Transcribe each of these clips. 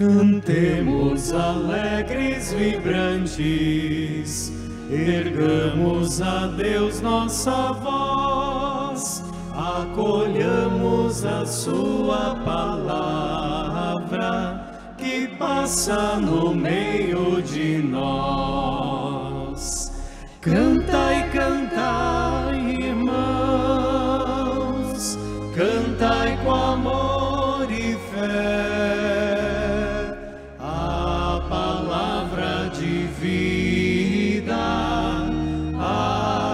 Cantemos alegres, vibrantes, ergamos a Deus nossa voz, acolhamos a sua palavra, que passa no meio de nós. Cantai, cantai, irmãos, cantai com amor e fé, a palavra de vida,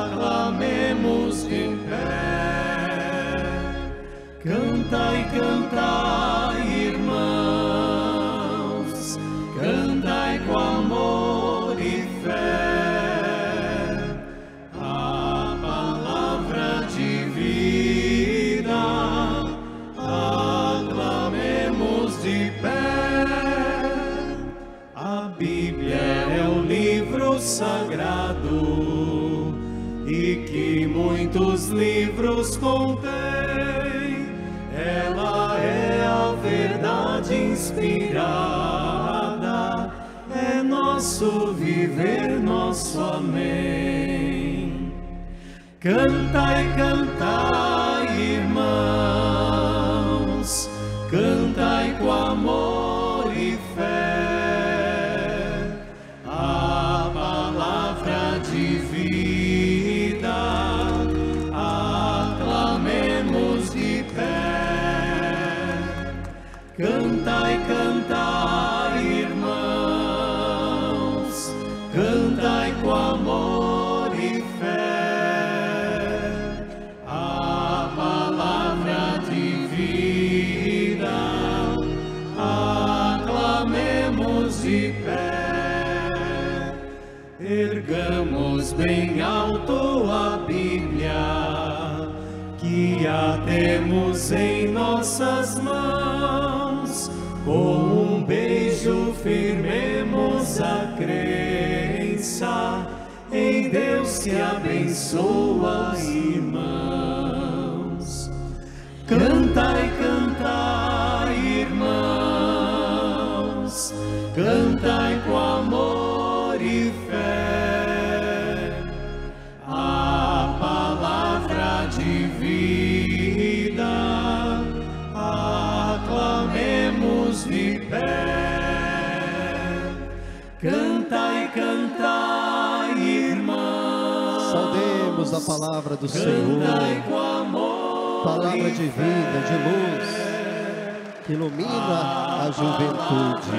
aclamemos em pé. Cantai, cantai, irmãos, cantai com amor e fé, a palavra de vida, aclamemos de pé. A Bíblia é o livro sagrado e que muitos livros contém. Ela é a verdade inspirada, é nosso viver, nosso amém. Cantai, cantai, irmãos, cantai com amor e fé, a palavra de vida, aclamemos de pé. Cantai, cantai, irmãos, cantai com amor e fé, a palavra de vida, aclamemos de pé. Ergamos bem alto a Bíblia, que a temos em nossas mãos. Com um beijo firmemos a crença em Deus que abençoa, irmãos. Cantai, cantai, irmãos, cantai com amor e fé, a palavra de vida, aclamemos de pé. Cantai, cantai, irmãos, saudemos a palavra do Senhor, com amor, palavra de vida, de luz, que ilumina a juventude.